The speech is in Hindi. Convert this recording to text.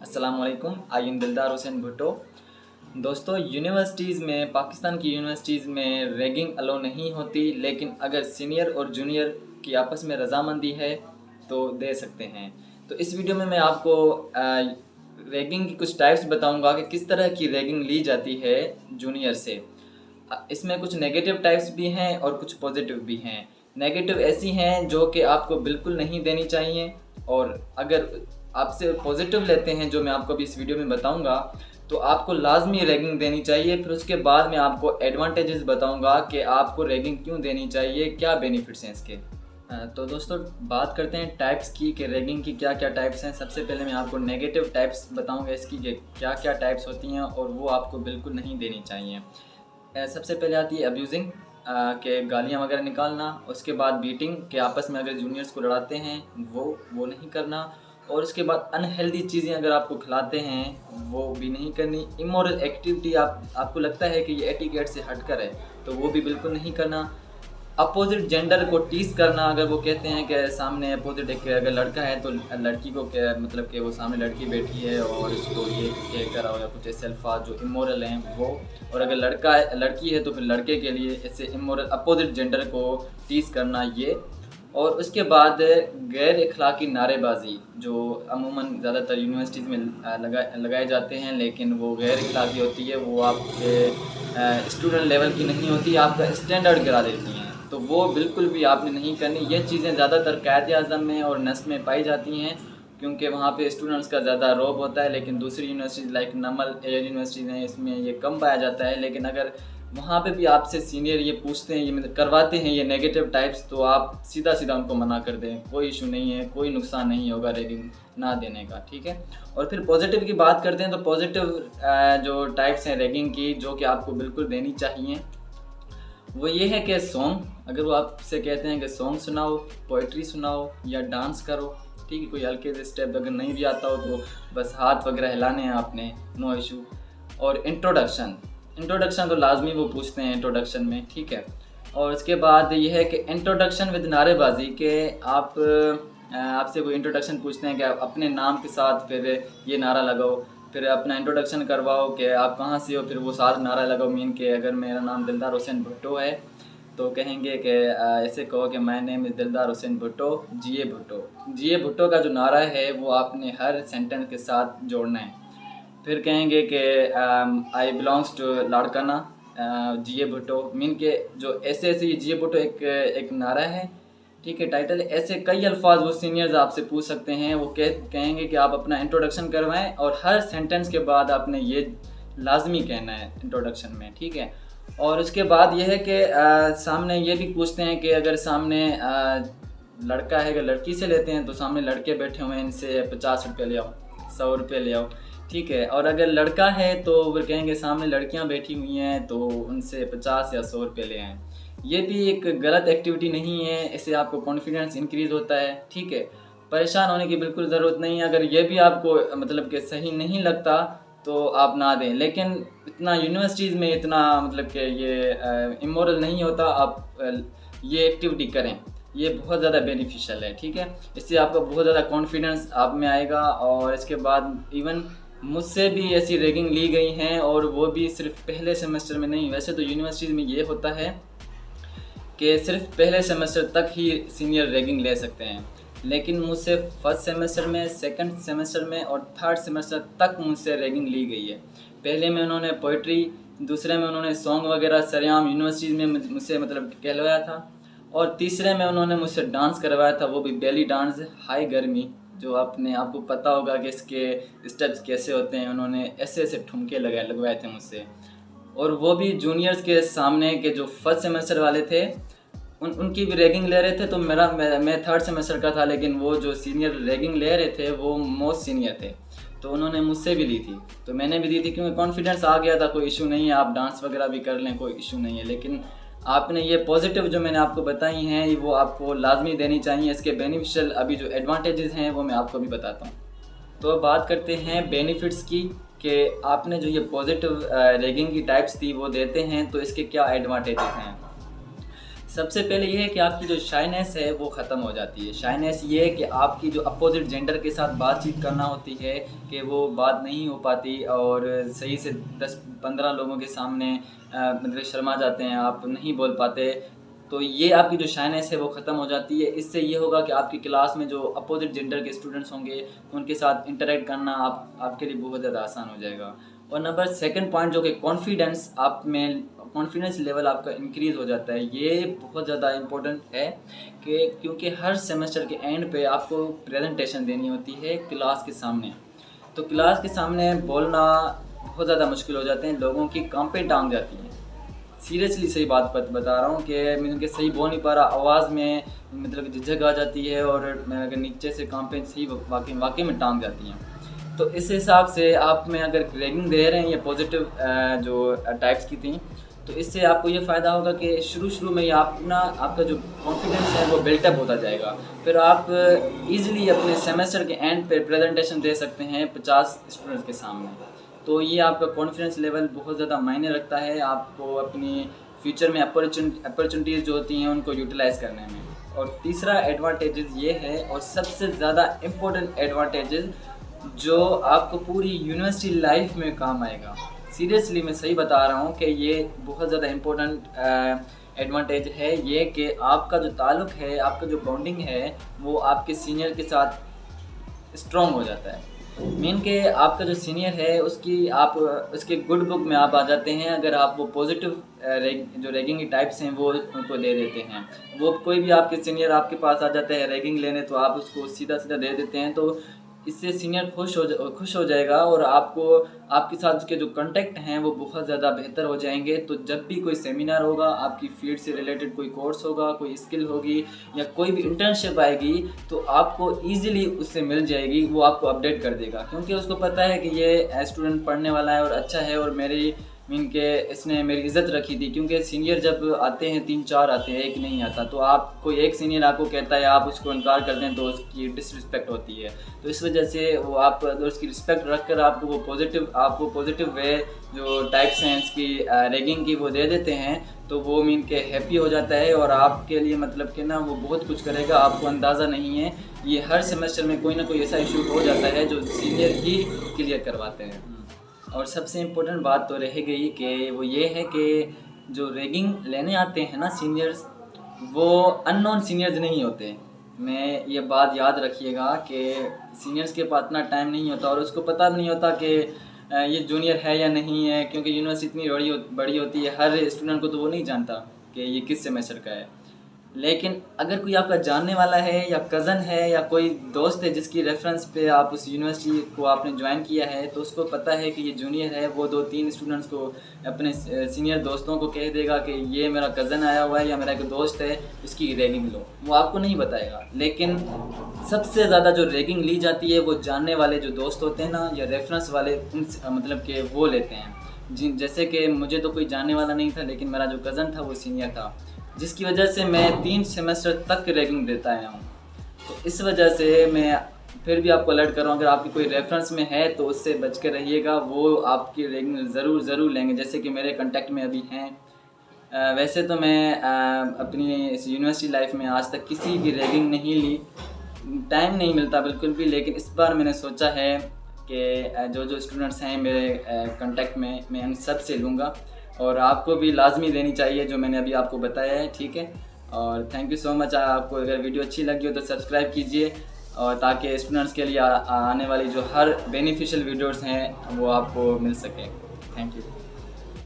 अस्सलाम वालेकुम। आई एम दिलदार हुसैन भुट्टो। दोस्तों, यूनिवर्सिटीज़ में, पाकिस्तान की यूनिवर्सिटीज़ में रैगिंग अलो नहीं होती, लेकिन अगर सीनियर और जूनियर की आपस में रजामंदी है तो दे सकते हैं। तो इस वीडियो में मैं आपको रैगिंग की कुछ टाइप्स बताऊंगा कि किस तरह की रैगिंग ली जाती है जूनियर से। इसमें कुछ नेगेटिव टाइप्स भी हैं और कुछ पॉजिटिव भी हैं। नेगेटिव ऐसी हैं जो कि आपको बिल्कुल नहीं देनी चाहिए, और अगर आपसे पॉजिटिव लेते हैं जो मैं आपको अभी इस वीडियो में बताऊंगा तो आपको लाजमी रैगिंग देनी चाहिए। फिर उसके बाद मैं आपको एडवांटेजेस बताऊंगा कि आपको रैगिंग क्यों देनी चाहिए, क्या बेनिफिट्स हैं इसके। तो दोस्तों, बात करते हैं टाइप्स की कि रैगिंग की क्या क्या टाइप्स हैं। सबसे पहले मैं आपको नेगेटिव टाइप्स बताऊंगा इसकी कि क्या क्या टाइप्स होती हैं और वो आपको बिल्कुल नहीं देनी चाहिए। सबसे पहले आती है अब्यूज़िंग, के गालियाँ वगैरह निकालना। उसके बाद बीटिंग, के आपस में अगर जूनियर्स को लड़ाते हैं वो नहीं करना। और उसके बाद अनहेल्दी चीज़ें अगर आपको खिलाते हैं वो भी नहीं करनी। इमोरल एक्टिविटी, आपको लगता है कि ये एटिकेट से हटकर है तो वो भी बिल्कुल नहीं करना। अपोजिट जेंडर को टीज़ करना, अगर वो कहते हैं कि सामने अपोजिट एक अगर लड़का है तो लड़की को क्या मतलब कि वो सामने लड़की बैठी है और इसको ये कह कर या कुछ ऐसे अल्फाज जो इमोरल हैं वो। और अगर लड़की है तो फिर लड़के के लिए ऐसे इमोरल अपोजिट जेंडर को टीज़ करना ये। और उसके बाद गैर इखलाकी नारेबाजी, जो अमूमन ज़्यादातर यूनिवर्सिटीज़ में लगाए जाते हैं, लेकिन वो गैर इखलाकी होती है, वो आपके स्टूडेंट लेवल की नहीं होती, आपका स्टैंडर्ड गिरा देती हैं। तो वो बिल्कुल भी आपने नहीं करनी। ये चीज़ें ज़्यादातर कायद-ए-आज़म में और नस्ल में पाई जाती हैं क्योंकि वहाँ पे स्टूडेंट्स का ज़्यादा रौब होता है। लेकिन दूसरी यूनिवर्सिटीज़ लाइक नमल एयर यूनिवर्सिटीज़ हैं, इसमें ये कम पाया जाता है। लेकिन अगर वहाँ पे भी आपसे सीनियर ये पूछते हैं, ये करवाते हैं ये नेगेटिव टाइप्स, तो आप सीधा सीधा उनको मना कर दें, कोई इशू नहीं है, कोई नुकसान नहीं होगा रैगिंग ना देने का, ठीक है। और फिर पॉजिटिव की बात करते हैं तो पॉजिटिव जो टाइप्स हैं रैगिंग की जो कि आपको बिल्कुल देनी चाहिए वो ये है कि सॉन्ग, अगर वो आपसे कहते हैं कि सॉन्ग सुनाओ, पोइट्री सुनाओ या डांस करो, ठीक है, कोई हल्के से स्टेप अगर नहीं भी आता हो तो बस हाथ वगैरह हिलाने हैं आपने, नो इशू। और इंट्रोडक्शन तो लाजमी वो पूछते हैं इंट्रोडक्शन में, ठीक है। और उसके बाद ये है कि इंट्रोडक्शन विद नारेबाजी, के आपसे कोई इंट्रोडक्शन पूछते हैं कि आप अपने नाम के साथ फिर ये नारा लगाओ, फिर अपना इंट्रोडक्शन करवाओ कि आप कहाँ से हो, फिर वो साथ नारा लगाओ। मीन के अगर मेरा नाम दिलदार हुसैन भुट्टो है तो कहेंगे कि ऐसे कहो कि माय नेम इज़ दिलदार हुसैन भुट्टो, जिए भुट्टो। जिए भुट्टो का जो नारा है वो आपने हर सेंटेंस के साथ जोड़ना है। फिर कहेंगे कि आई बिलोंग्स टू लाड़काना, जिए भुट्टो। मीन के जो ऐसे ये जिए भुट्टो एक नारा है, ठीक है, टाइटल। ऐसे कई अल्फाज वो सीनियर्स आपसे पूछ सकते हैं। वो कहेंगे कि आप अपना इंट्रोडक्शन करवाएं और हर सेंटेंस के बाद आपने ये लाजमी कहना है इंट्रोडक्शन में, ठीक है। और उसके बाद ये है कि सामने ये भी पूछते हैं कि अगर सामने लड़का है, अगर लड़की से लेते हैं तो सामने लड़के बैठे हुए हैं, इनसे 50 रुपये ले आओ, 100 रुपये ले आओ, ठीक है। और अगर लड़का है तो वो कहेंगे सामने लड़कियां बैठी हुई हैं तो उनसे 50 या 100 रुपये ले आएँ। ये भी एक गलत एक्टिविटी नहीं है, इससे आपको कॉन्फिडेंस इंक्रीज़ होता है, ठीक है। परेशान होने की बिल्कुल ज़रूरत नहीं है। अगर ये भी आपको मतलब कि सही नहीं लगता तो आप ना दें, लेकिन इतना यूनिवर्सिटीज़ में इतना मतलब कि ये इमोरल नहीं होता। आप ये एक्टिविटी करें, ये बहुत ज़्यादा बेनिफिशियल है, ठीक है। इससे आपका बहुत ज़्यादा कॉन्फिडेंस आप में आएगा। और इसके बाद इवन मुझसे भी ऐसी रैगिंग ली गई हैं, और वो भी सिर्फ पहले सेमेस्टर में नहीं। वैसे तो यूनिवर्सिटीज़ में ये होता है कि सिर्फ पहले सेमेस्टर तक ही सीनियर रैगिंग ले सकते हैं, लेकिन मुझसे फर्स्ट सेमेस्टर में, सेकंड सेमेस्टर में और थर्ड सेमेस्टर तक मुझसे रैगिंग ली गई है। पहले में उन्होंने पोइट्री, दूसरे में उन्होंने सॉन्ग वगैरह सरेआम यूनिवर्सिटीज़ में मुझसे मतलब कहलवाया था, और तीसरे में उन्होंने मुझसे डांस करवाया था, वो भी बेली डांस, हाई गर्मी, जो आपको पता होगा कि इसके स्टेप्स कैसे होते हैं। उन्होंने ऐसे ऐसे ठुमके लगवाए थे मुझसे, और वो भी जूनियर्स के सामने के जो फर्स्ट सेमेस्टर वाले थे उनकी भी रैगिंग ले रहे थे। तो मैं थर्ड सेमेस्टर का था, लेकिन वो जो सीनियर रैगिंग ले रहे थे वो मोस्ट सीनियर थे, तो उन्होंने मुझसे भी ली थी, तो मैंने भी दी थी, क्योंकि कॉन्फिडेंस आ गया था। कोई इशू नहीं है, आप डांस वगैरह भी कर लें, कोई इशू नहीं है। लेकिन आपने ये पॉजिटिव जो मैंने आपको बताई हैं वो आपको लाजमी देनी चाहिए। इसके बेनिफिशियल अभी जो एडवांटेजेस हैं वो मैं आपको भी बताता हूँ। तो अब बात करते हैं बेनिफिट्स की, कि आपने जो ये पॉजिटिव रैगिंग की टाइप्स थी वो देते हैं तो इसके क्या एडवांटेजेस हैं। सबसे पहले ये है कि आपकी जो शाइनेस है वो ख़त्म हो जाती है। शाइनेस ये है कि आपकी जो अपोजिट जेंडर के साथ बातचीत करना होती है कि वो बात नहीं हो पाती और सही से 10-15 लोगों के सामने मतलब शर्मा जाते हैं, आप नहीं बोल पाते। तो ये आपकी जो शाइनेस है वो ख़त्म हो जाती है। इससे ये होगा कि आपकी क्लास में जो अपोजिट जेंडर के स्टूडेंट्स होंगे उनके साथ इंटरेक्ट करना आपके लिए बहुत ज़्यादा आसान हो जाएगा। और नंबर सेकंड पॉइंट जो कि कॉन्फिडेंस आप में, कॉन्फिडेंस लेवल आपका इंक्रीज़ हो जाता है। ये बहुत ज़्यादा इम्पोर्टेंट है कि क्योंकि हर सेमेस्टर के एंड पे आपको प्रेजेंटेशन देनी होती है क्लास के सामने। तो क्लास के सामने बोलना बहुत ज़्यादा मुश्किल हो जाते हैं, लोगों की कांपें टांग जाती हैं। सीरियसली सही बात बता रहा हूँ कि मैं उनके सही बोल नहीं पा रहा, आवाज़ में मतलब झिझक आ जाती है और अगर नीचे से कांपें सही वाकई में टांग जाती हैं। तो इस हिसाब से आप में अगर रैगिंग दे रहे हैं ये पॉजिटिव जो टाइप्स की थी, तो इससे आपको ये फ़ायदा होगा कि शुरू में ही आपका जो कॉन्फिडेंस है वो बिल्टअप होता जाएगा। फिर आप इजीली अपने सेमेस्टर के एंड पे प्रेजेंटेशन दे सकते हैं 50 स्टूडेंट्स के सामने। तो ये आपका कॉन्फिडेंस लेवल बहुत ज़्यादा मायने रखता है आपको अपनी फ्यूचर में अपॉर्चुनिटीज़ जो होती हैं उनको यूटिलाइज़ करने में। और तीसरा एडवांटेजेस ये है, और सबसे ज़्यादा इम्पोर्टेंट एडवांटेजेस जो आपको पूरी यूनिवर्सिटी लाइफ में काम आएगा। सीरियसली मैं सही बता रहा हूँ कि ये बहुत ज़्यादा इम्पोर्टेंट एडवांटेज है ये कि आपका जो ताल्लुक़ है, आपका जो बॉन्डिंग है वो आपके सीनियर के साथ स्ट्रॉन्ग हो जाता है। मीन के आपका जो सीनियर है उसके गुड बुक में आप आ जाते हैं अगर आप वो पॉजिटिव जो रैगिंग की टाइप्स हैं वो उनको दे देते हैं। वो कोई भी आपके सीनियर आपके पास आ जाता है रैगिंग लेने, तो आप उसको सीधा दे देते हैं। तो इससे सीनियर खुश हो जाएगा और आपके साथ उसके जो कांटेक्ट हैं वो बहुत ज़्यादा बेहतर हो जाएंगे। तो जब भी कोई सेमिनार होगा, आपकी फील्ड से रिलेटेड कोई कोर्स होगा, कोई स्किल होगी या कोई भी इंटर्नशिप आएगी, तो आपको ईजिली उससे मिल जाएगी। वो आपको अपडेट कर देगा क्योंकि उसको पता है कि ये स्टूडेंट पढ़ने वाला है और अच्छा है और मीन के इसने मेरी इज़्ज़त रखी थी। क्योंकि सीनियर जब आते हैं 3-4 आते हैं, एक नहीं आता। तो आप कोई एक सीनियर आपको कहता है, आप उसको इनकार कर दें तो उसकी डिसरिस्पेक्ट होती है। तो इस वजह से वो आप उसकी रिस्पेक्ट रख कर आपको पॉजिटिव वे जो टाइप्स हैं इसकी रैगिंग की वो दे देते हैं। तो वो मीन के हैप्पी हो जाता है और आपके लिए मतलब कि ना वो बहुत कुछ करेगा, आपको अंदाज़ा नहीं है। ये हर सेमेस्टर में कोई ना कोई ऐसा इशू हो जाता है जो सीनियर ही क्लियर करवाते हैं। और सबसे इम्पोर्टेंट बात तो रह गई कि वो ये है कि जो रैगिंग लेने आते हैं ना सीनियर्स, वो अननोन सीनियर्स नहीं होते। मैं ये बात याद रखिएगा कि सीनियर्स के पास इतना टाइम नहीं होता और उसको पता भी नहीं होता कि ये जूनियर है या नहीं है, क्योंकि यूनिवर्सिटी इतनी बड़ी होती है। हर स्टूडेंट को तो वो नहीं जानता कि ये किस सेमेस्टर का है। लेकिन अगर कोई आपका जानने वाला है या कज़न है या कोई दोस्त है जिसकी रेफरेंस पे आप उस यूनिवर्सिटी को आपने ज्वाइन किया है, तो उसको पता है कि ये जूनियर है, वो 2-3 स्टूडेंट्स को, अपने सीनियर दोस्तों को कह देगा कि ये मेरा कज़न आया हुआ है या मेरा एक दोस्त है, उसकी रैगिंग लो। वो आपको नहीं बताएगा। लेकिन सबसे ज़्यादा जो रैगिंग ली जाती है वो जानने वाले जो दोस्त होते हैं ना, या रेफरेंस वाले, मतलब कि वो लेते हैं। जैसे कि मुझे तो कोई जानने वाला नहीं था, लेकिन मेरा जो कज़न था वो सीनियर था, जिसकी वजह से मैं 3 सेमेस्टर तक रैगिंग देता आया हूँ। तो इस वजह से मैं फिर भी आपको अलर्ट कर रहा हूँ, अगर आपकी कोई रेफरेंस में है तो उससे बच कर रहिएगा। वो आपकी रैगिंग ज़रूर लेंगे, जैसे कि मेरे कांटेक्ट में अभी हैं। वैसे तो मैं अपनी इस यूनिवर्सिटी लाइफ में आज तक किसी की रैगिंग नहीं ली, टाइम नहीं मिलता बिल्कुल भी। लेकिन इस बार मैंने सोचा है कि जो स्टूडेंट्स हैं मेरे कांटेक्ट में, मैं उन सब से लूँगा और आपको भी लाजमी देनी चाहिए जो मैंने अभी आपको बताया है, ठीक है। और थैंक यू सो मच। आपको अगर वीडियो अच्छी लगी हो तो सब्सक्राइब कीजिए, और ताकि स्टूडेंट्स के लिए आने वाली जो हर बेनिफिशियल वीडियोस हैं वो आपको मिल सके। Thank you.